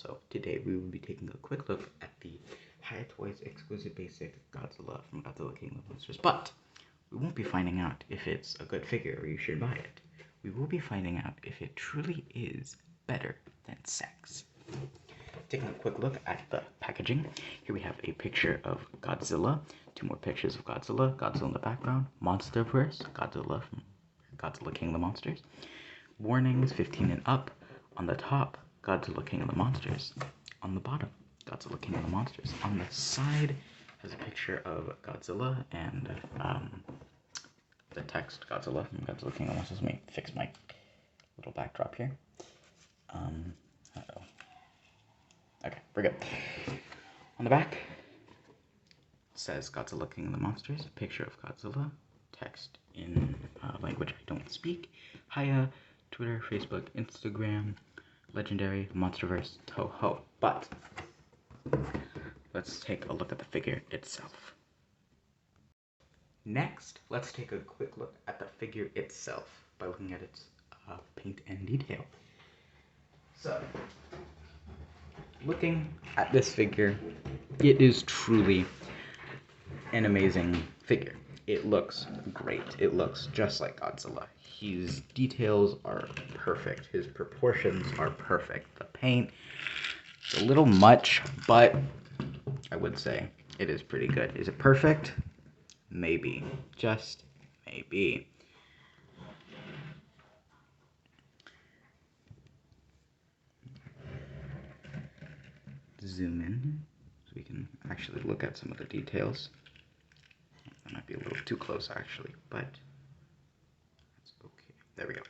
Also, today we will be taking a quick look at the Hiya exquisite basic Godzilla from Godzilla King of the Monsters, but we won't be finding out if it's a good figure or you should buy it. We will be finding out if it truly is better than sex. Taking a quick look at the packaging, here we have a picture of Godzilla, two more pictures of Godzilla, Godzilla in the background, Monsterverse, Godzilla from Godzilla King of the Monsters, warnings 15 and up, on the top, Godzilla King of the Monsters, on the bottom, Godzilla King of the Monsters, on the side has a picture of Godzilla and the text Godzilla from Godzilla King of the Monsters. Let me fix my little backdrop here. Okay, we're good. On the back, it says Godzilla King of the Monsters, a picture of Godzilla, text in language I don't speak, Hiya, Twitter, Facebook, Instagram, Legendary, Monsterverse, Toho. But let's take a look at the figure itself. Next, let's take a quick look at the figure itself by looking at its paint and detail. So, looking at this figure, it is truly an amazing figure. It looks great. It looks just like Godzilla. His details are perfect. His proportions are perfect. The paint is a little much, but I would say it is pretty good. Is it perfect? Maybe. Just maybe. Zoom in so we can actually look at some of the details. That might be a little too close actually, but that's okay. There we go.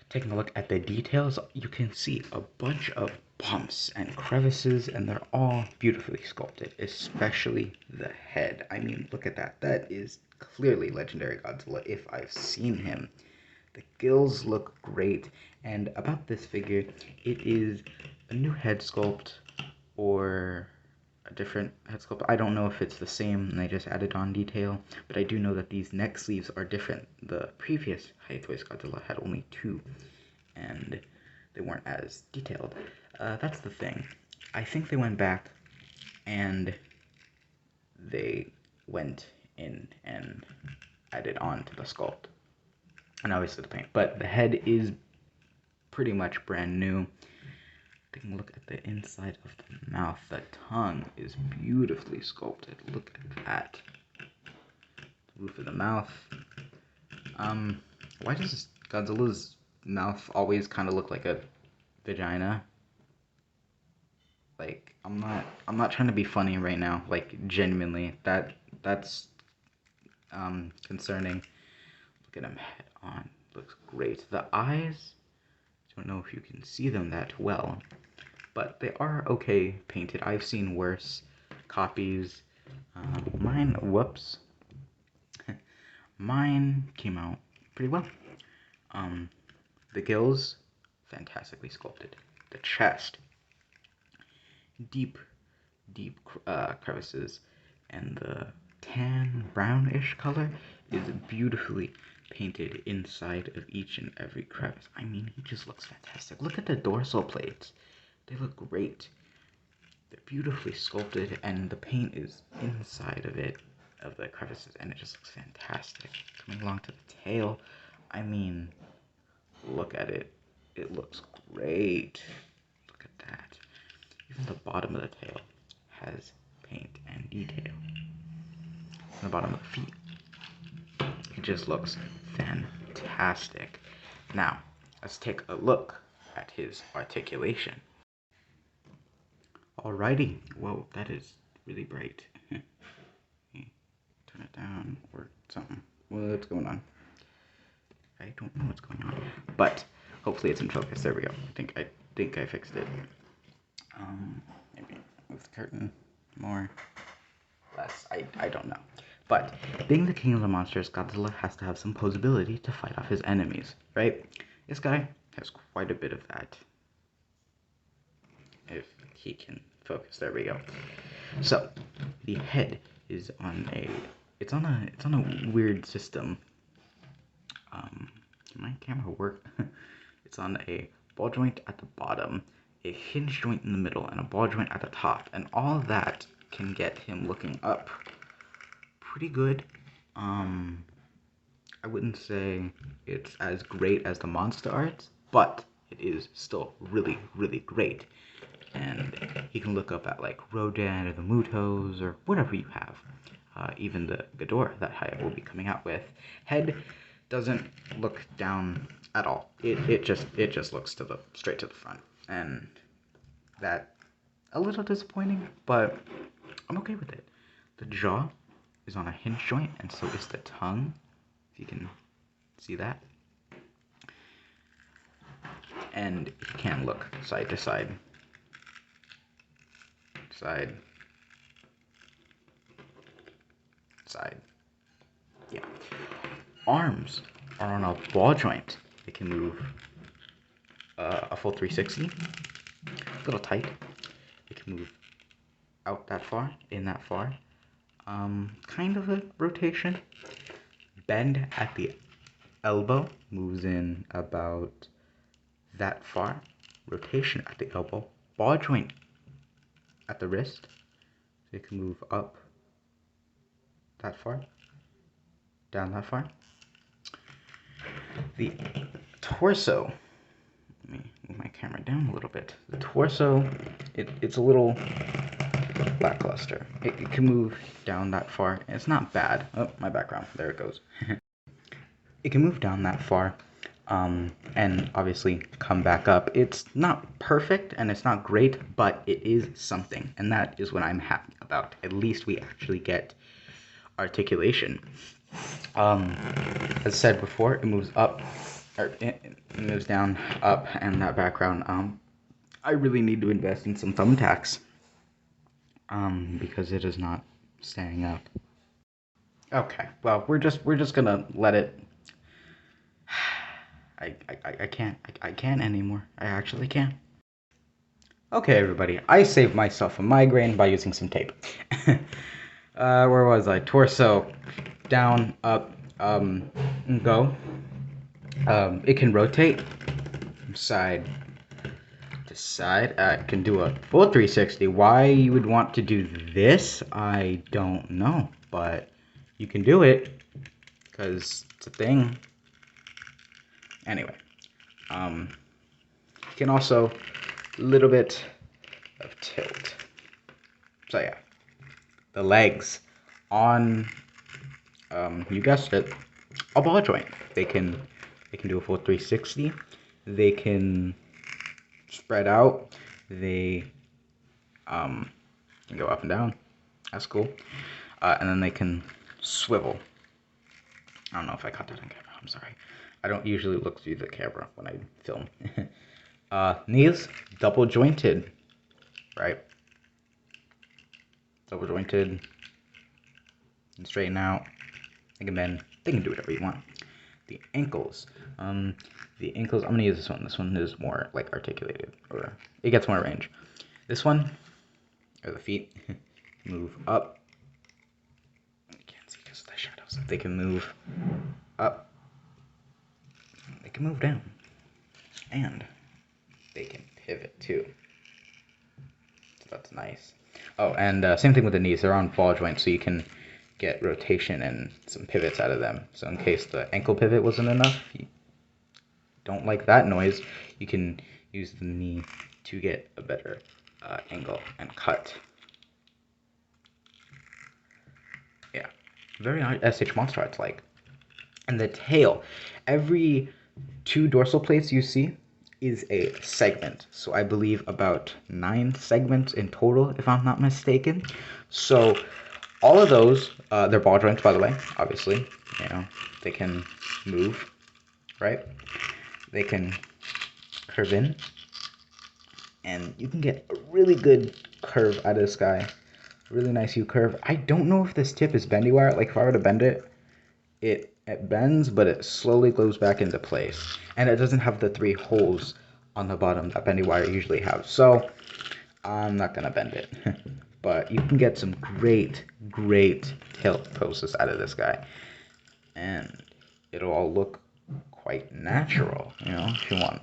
Taking a look at the details, you can see a bunch of bumps and crevices, and they're all beautifully sculpted, especially the head. I mean, look at that. That is clearly Legendary Godzilla if I've seen him. The gills look great, and about this figure, it is a new head sculpt or a different head sculpt. I don't know if it's the same and they just added on detail, but I do know that these neck sleeves are different. The previous Hiya Godzilla had only two, and they weren't as detailed. That's the thing. I think they went back and they went in and added on to the sculpt, and obviously the paint, but the head is pretty much brand new. Taking a look at the inside of the mouth, the tongue is beautifully sculpted. Look at that. The roof of the mouth. Why does Godzilla's mouth always kind of look like a vagina? Like, I'm not trying to be funny right now. Like, genuinely, that's concerning. Look at him head on. Looks great. The eyes, I don't know if you can see them that well, but they are okay painted. I've seen worse copies. Mine came out pretty well. The gills, fantastically sculpted. The chest, deep crevices, and the tan brownish color is beautifully painted inside of each and every crevice. I mean, he just looks fantastic. Look at the dorsal plates. They look great. They're beautifully sculpted, and the paint is inside of it, of the crevices, and it just looks fantastic. Coming along to the tail, I mean, look at it. It looks great. Look at that. Even the bottom of the tail has paint and detail. And the bottom of the feet. It just looks fantastic. Now, let's take a look at his articulation. Alrighty. Whoa, that is really bright. Turn it down or something. What's going on? I don't know what's going on, but hopefully it's in focus. There we go. I think I fixed it. Maybe move the curtain more, less. I don't know. But being the king of the monsters, Godzilla has to have some posability to fight off his enemies, right? This guy has quite a bit of that. If he can focus, there we go. So the head is on a weird system. Can my camera work? It's on a ball joint at the bottom, a hinge joint in the middle, and a ball joint at the top, and all that can get him looking up pretty good. I wouldn't say it's as great as the monster arts, but it is still really, really great. And he can look up at like Rodan or the Mutos or whatever you have. Even the Ghidorah that Hiya will be coming out with. Head doesn't look down at all. It just looks straight to the front, and that a little disappointing, but I'm okay with it. The jaw is on a hinge joint, and so is the tongue. If you can see that. And you can look side to side. Side. Side. Yeah. Arms are on a ball joint. They can move a full 360. A little tight. They can move out that far, in that far. Kind of a rotation. Bend at the elbow, moves in about that far. Rotation at the elbow. Ball joint at the wrist. They can move up that far, down that far. The torso, let me move my camera down a little bit. The torso, it's a little lackluster. It can move down that far. It's not bad. Oh, my background, there it goes. It can move down that far, and obviously come back up. It's not perfect and it's not great, but it is something, and that is what I'm happy about. At least we actually get articulation. As said before, it moves up, or it moves down, up, and that background. I really need to invest in some thumbtacks, because it is not staying up. Okay, well, we're just gonna let it. I can't anymore. I actually can't. Okay, everybody, I saved myself a migraine by using some tape. Where was I? Torso, down, up, go. It can rotate side to side. It can do a full 360. Why you would want to do this, I don't know, but you can do it because it's a thing. Anyway, you can also a little bit of tilt. So yeah, the legs on, you guessed it, a ball joint. They can do a full 360. They can spread out. They can go up and down. That's cool. And then they can swivel. I don't know if I caught that on camera. I'm sorry. I don't usually look through the camera when I film. Knees, double jointed, right? Double jointed, and straighten out. They can bend. They can do whatever you want. The ankles, I'm gonna use this one. This one is more like articulated, or it gets more range. This one, or the feet, move up. You can't see because of the shadows. They can move up. They can move down, and they can pivot too. So that's nice. Oh, and same thing with the knees. They're on ball joints, so you can get rotation and some pivots out of them. So in case the ankle pivot wasn't enough, you don't like that noise, you can use the knee to get a better angle and cut. Yeah, very SH Monster Arts like. And the tail, every 2 dorsal plates you see is a segment. So I believe about 9 segments in total, if I'm not mistaken. So all of those, they're ball joints, by the way, obviously. You know, they can move, right? They can curve in, and you can get a really good curve out of this guy. Really nice U curve. I don't know if this tip is bendy wire. Like if I were to bend it, it bends, but it slowly goes back into place. And it doesn't have the 3 holes on the bottom that bendy wire usually have. So I'm not gonna bend it. But you can get some great tilt poses out of this guy. And it'll all look quite natural, you know, if you want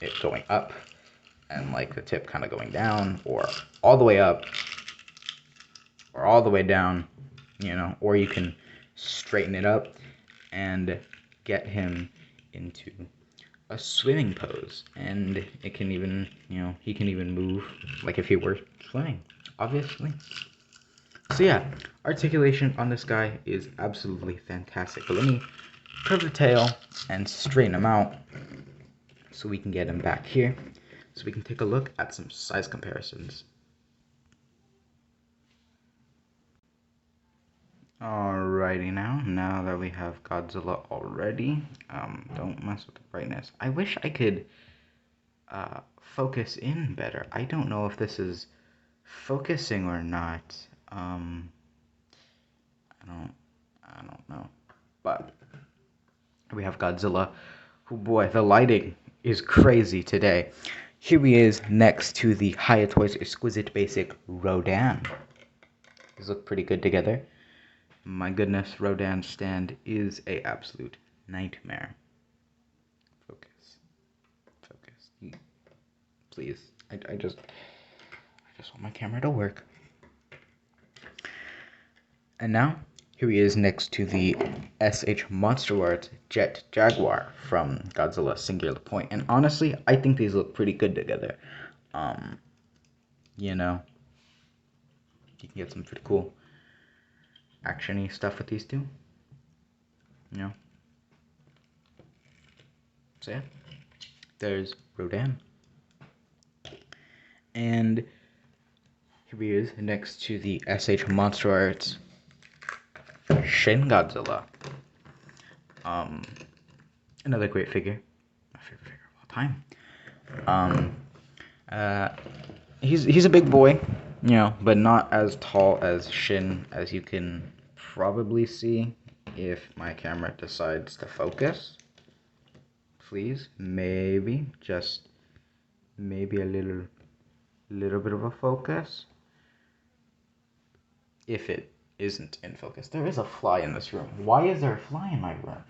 it going up and like the tip kind of going down, or all the way up, or all the way down, you know, or you can straighten it up and get him into a swimming pose, and it can even, you know, he can even move like if he were swimming, obviously. So yeah, articulation on this guy is absolutely fantastic. But let me curve the tail and straighten him out so we can get him back here, so we can take a look at some size comparisons. Alrighty, now that we have Godzilla already, don't mess with the brightness. I wish I could focus in better. I don't know if this is focusing or not. I don't know. But we have Godzilla. Oh boy, the lighting is crazy today. Here he is next to the Hiya Toys Exquisite Basic Rodan. These look pretty good together. My goodness, Rodan's stand is a absolute nightmare. Focus. Please. I just want my camera to work. And now, here he is next to the SH Monster Arts Jet Jaguar from Godzilla Singular Point. And honestly, I think these look pretty good together. You know, you can get some pretty cool action-y stuff with these two. You know. So yeah, there's Rodan. And here he is next to the SH Monster Arts Shin Godzilla. Another great figure. My favorite figure of all time. He's a big boy, you know, but not as tall as Shin, as you can probably see if my camera decides to focus. Please, maybe, just maybe a little bit of a focus. If it isn't in focus. There is a fly in this room. Why is there a fly in my room?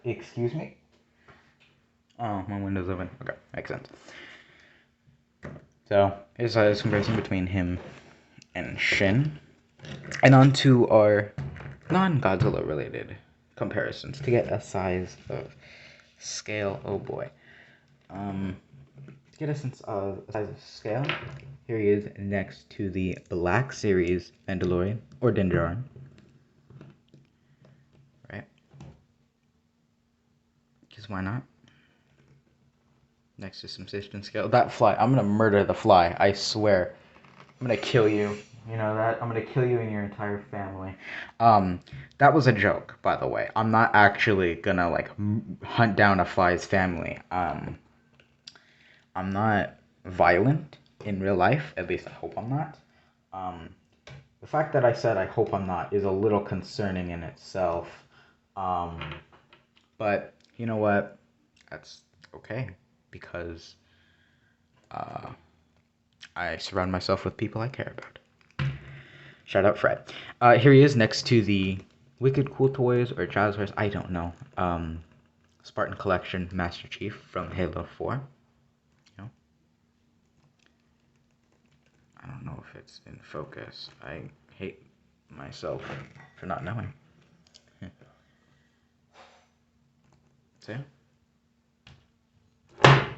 Excuse me? Oh, my window's open. Okay, makes sense. So, here's a comparison between him and Shin. And on to our non-Godzilla related comparisons to get a size of scale. Oh boy. To get a sense of size of scale, here he is next to the Black Series Mandalorian, or Dinjarin. Right? Because why not? Next to some system scale. That fly, I'm gonna murder the fly, I swear. I'm gonna kill you. You know that? I'm gonna kill you and your entire family. That was a joke, by the way. I'm not actually gonna, like, hunt down a fly's family. I'm not violent in real life. At least I hope I'm not. The fact that I said I hope I'm not is a little concerning in itself. But, you know what? That's okay. Because, I surround myself with people I care about. Shout out Frett. Here he is next to the Wicked Cool Toys or Jazzwares, I don't know. Spartan Collection Master Chief from Halo 4. You know? I don't know if it's in focus. I hate myself for not knowing. So,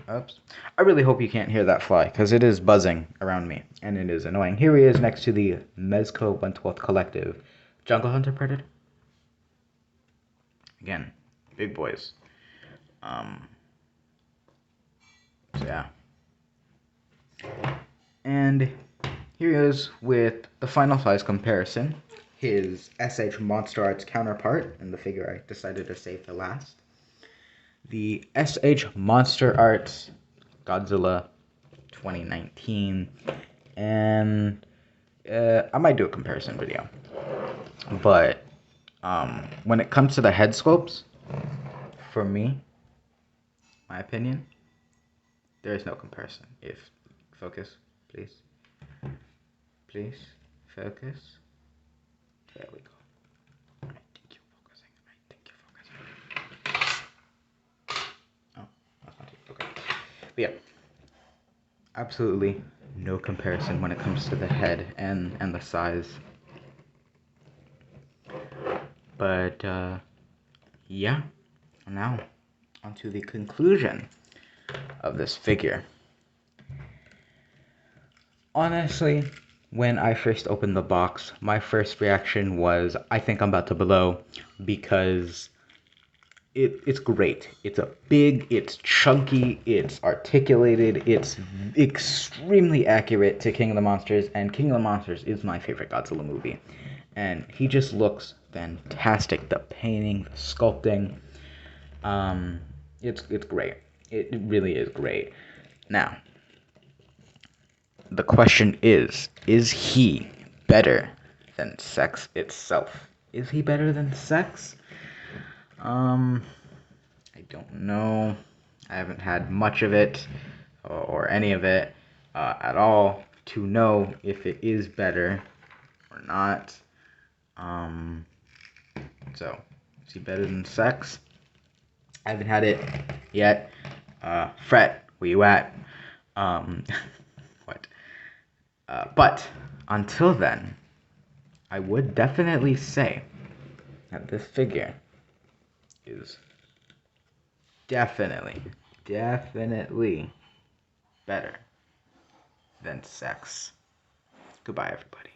oops. I really hope you can't hear that fly, because it is buzzing around me, and it is annoying. Here he is next to the Mezco 1/12 Collective Jungle Hunter Predator. Again, big boys. So yeah. And here he is with the final size comparison. His SH Monster Arts counterpart, and the figure I decided to save for last. The SH Monster Arts Godzilla 2019. And I might do a comparison video. But when it comes to the head sculpts, for me, my opinion, there is no comparison. If focus, please. Please, focus. There we go. I think you're focusing. Oh, that's not it. Okay. But yeah. absolutely no comparison when it comes to the head and the size. But yeah, now onto the conclusion of this figure. Honestly, when I first opened the box, my first reaction was, I think I'm about to blow, because it's great. It's it's chunky, it's articulated, it's extremely accurate to King of the Monsters, and King of the Monsters is my favorite Godzilla movie. And he just looks fantastic. The painting, the sculpting, it's great. It really is great. Now, the question is he better than sex itself? Is he better than sex? I don't know. I haven't had much of it or any of it at all to know if it is better or not. So, is he better than sex? I haven't had it yet. Frett, where you at? What? But until then, I would definitely say that this figure is definitely better than sex. Goodbye, everybody.